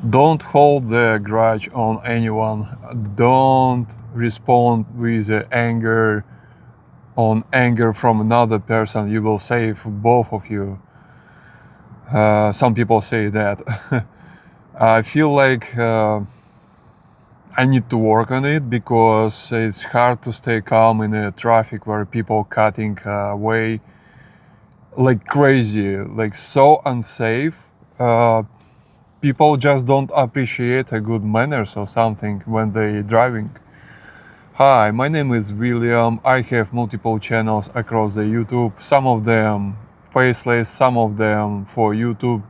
Don't hold the grudge on anyone. Don't respond with anger on anger from another person. You will save both of you. Some people say that. I feel like I need to work on it because it's hard to stay calm in a traffic where people cutting way like crazy, like so unsafe. People just don't appreciate a good manners or something when they driving. Hi, my name is William. I have multiple channels across the YouTube. Some of them faceless, some of them for YouTube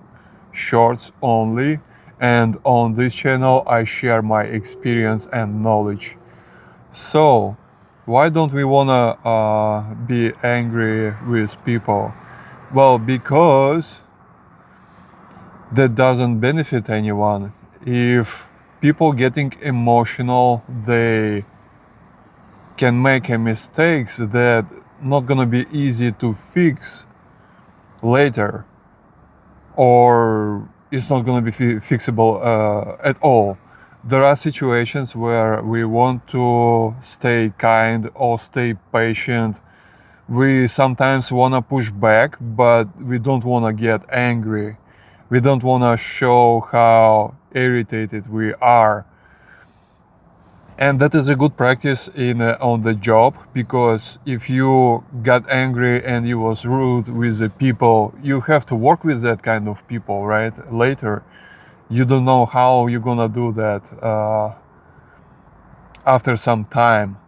shorts only. And on this channel, I share my experience and knowledge. So, why don't we wanna be angry with people? Well, because that doesn't benefit anyone. If people getting emotional, they can make a mistakes that not gonna be easy to fix later, or it's not gonna be fixable at all. There are situations where we want to stay kind or stay patient. We sometimes wanna push back, but we don't wanna get angry. We don't wanna show how irritated we are. And that is a good practice in on the job, because if you got angry and you was rude with the people, you have to work with that kind of people, right? Later, you don't know how you're gonna do that after some time.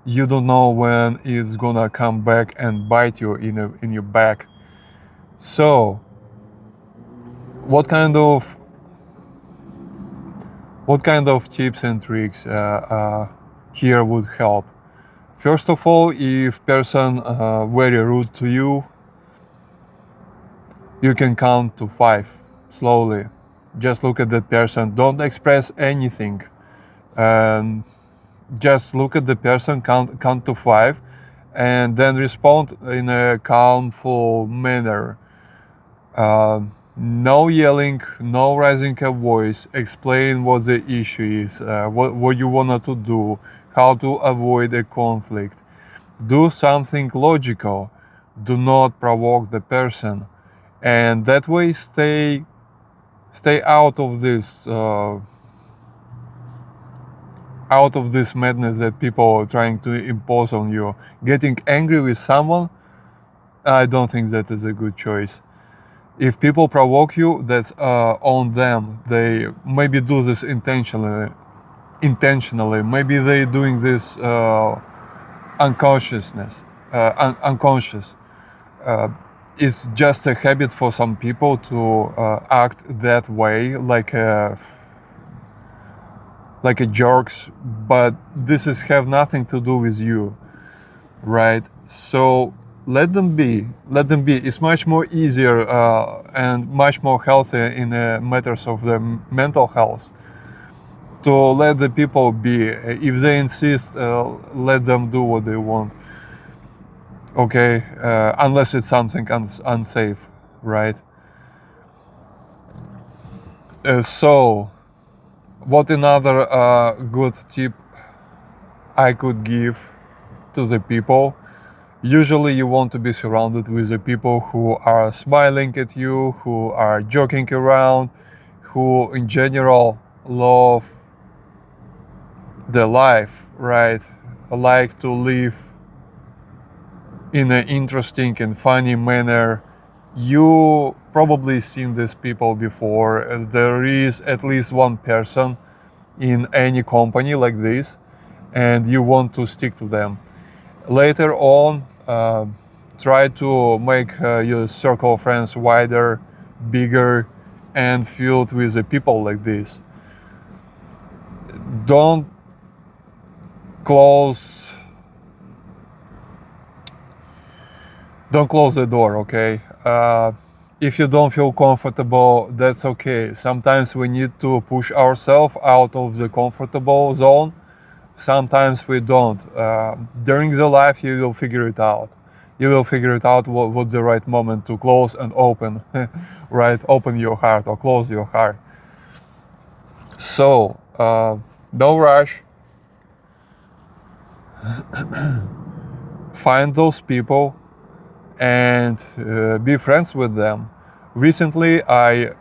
You don't know when it's gonna come back and bite you in your back. So, what kind of tips and tricks here would help? First of all, if person very rude to you, you can count to 5 slowly. Just look at that person. Don't express anything. Um, just look at the person, count to 5, and then respond in a calmful manner. No yelling, no raising a voice. Explain what the issue is, what you wanted to do, how to avoid a conflict. Do something logical. Do not provoke the person, and that way stay out of this madness that people are trying to impose on you. Getting angry with someone, I don't think that is a good choice. If people provoke you, that's on them. They maybe do this intentionally. Maybe they doing this unconsciousness, unconscious. It's just a habit for some people to act that way, like a jerks. But this is have nothing to do with you, right? So let them be. It's much more easier and much more healthy in matters of the mental health to let the people be. If they insist, let them do what they want. Okay, unless it's something unsafe, right? So, what another good tip I could give to the people? Usually you want to be surrounded with the people who are smiling at you, who are joking around, who in general love the life, right? Like to live in an interesting and funny manner. You probably seen these people before. There is at least one person in any company like this, and you want to stick to them. Later on, try to make your circle of friends wider, bigger, and filled with the people like this. Don't close the door, okay? If you don't feel comfortable, that's okay. Sometimes we need to push ourselves out of the comfortable zone. Sometimes we don't. During the life, you will figure it out. You will figure it out what's the right moment to close and open, right? Open your heart or close your heart. So no rush. Find those people and be friends with them. Recently, I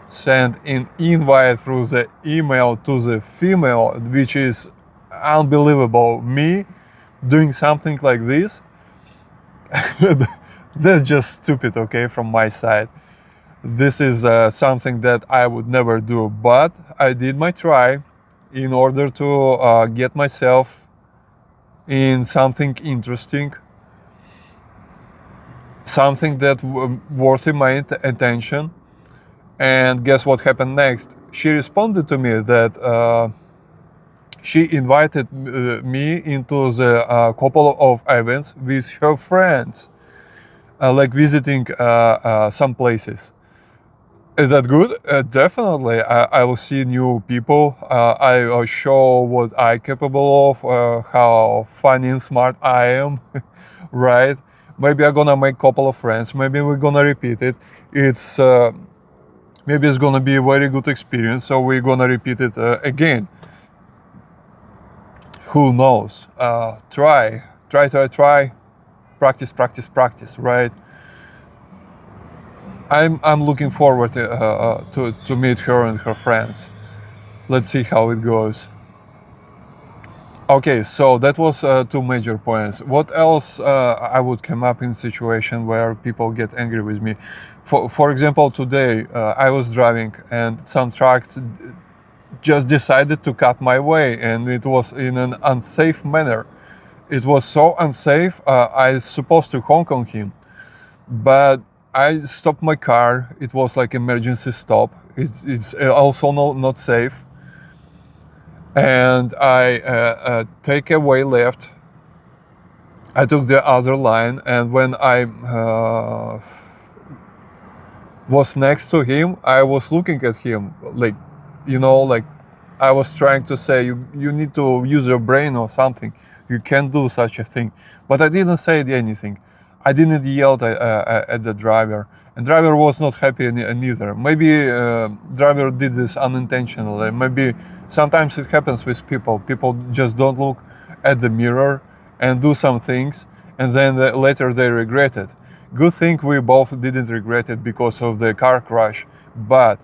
sent an invite through the email to the female, which is unbelievable. Me doing something like this, that's just stupid, okay, from my side. This is something that I would never do, but I did my try in order to get myself in something interesting, something that worthy my attention. And guess what happened next? She responded to me that she invited me into the couple of events with her friends, like visiting some places. Is that good? Definitely. I will see new people. I will show what I'm capable of, how funny and smart I am, right? Maybe I'm gonna make a couple of friends. Maybe we're gonna repeat it. It's maybe it's gonna be a very good experience. So we're gonna repeat it again. Who knows? Try. Practice, practice, practice. Right? I'm looking forward to meet her and her friends. Let's see how it goes. Okay, so that was two major points. What else I would come up in situation where people get angry with me? For example, today I was driving and some truck just decided to cut my way, and it was in an unsafe manner. It was so unsafe. I was supposed to honk on him, but I stopped my car. It was like emergency stop. It's also not safe. And I take a way left. I took the other line, and when I was next to him, I was looking at him like, like I was trying to say, you need to use your brain or something. You can't do such a thing. But I didn't say anything. I didn't yell at the driver. And driver was not happy neither. Maybe driver did this unintentionally. Maybe sometimes it happens with people. People just don't look at the mirror and do some things, and then later they regret it. Good thing we both didn't regret it because of the car crash. But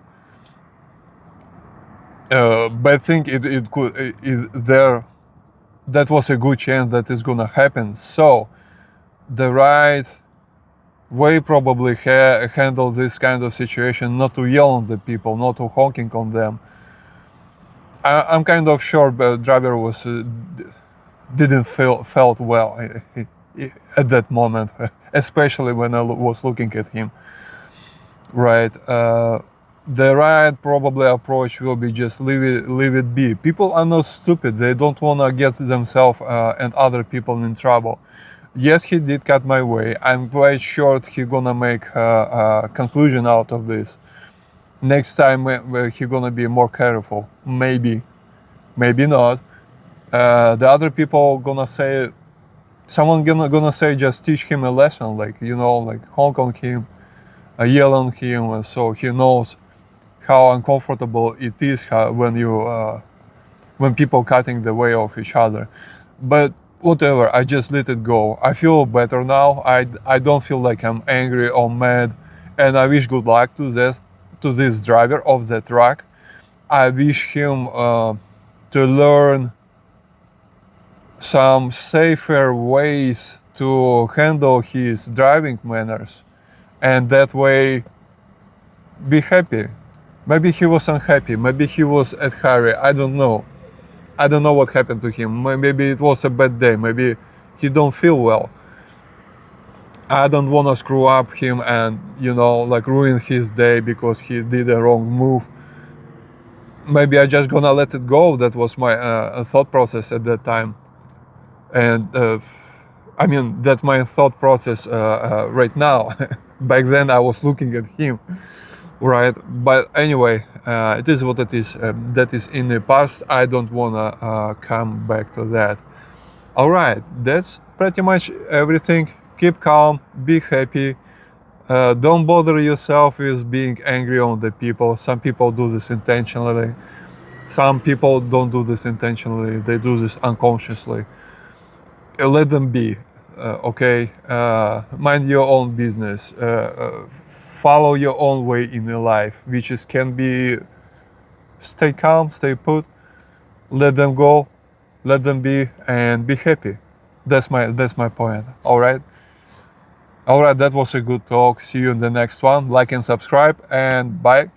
bad thing it could is there. That was a good chance that it's gonna happen. So the right way probably handle this kind of situation, not to yell on the people, not to honking on them. I'm kind of sure the driver was didn't felt well at that moment, especially when I was looking at him. Right. The right probably approach will be just leave it be. People are not stupid. They don't want to get themselves and other people in trouble. Yes, he did cut my way. I'm quite sure he's gonna make a conclusion out of this. Next time he's gonna be more careful. Maybe not. The other people gonna say, someone gonna say, just teach him a lesson, like like honk on him, yell on him, so he knows how uncomfortable it is when people cutting the way of each other. But whatever, I just let it go. I feel better now. I don't feel like I'm angry or mad, and I wish good luck to this driver of the truck. I wish him to learn some safer ways to handle his driving manners, and that way be happy. Maybe he was unhappy, maybe he was at hurry, I don't know. I don't know what happened to him. Maybe it was a bad day, maybe he don't feel well. I don't want to screw up him and like ruin his day because he did a wrong move. Maybe I just gonna let it go. That was my thought process at that time. And I mean, that's my thought process right now. Back then I was looking at him, right? But anyway, it is what it is. That is in the past. I don't wanna come back to that. All right, that's pretty much everything. Keep calm, be happy. Don't bother yourself with being angry on the people. Some people do this intentionally. Some people don't do this intentionally, they do this unconsciously. Let them be, okay? Mind your own business. Follow your own way in your life, which is can be stay calm, stay put, let them go, let them be, and be happy. That's my point. All right. All right, that was a good talk. See you in the next one. Like and subscribe, and bye.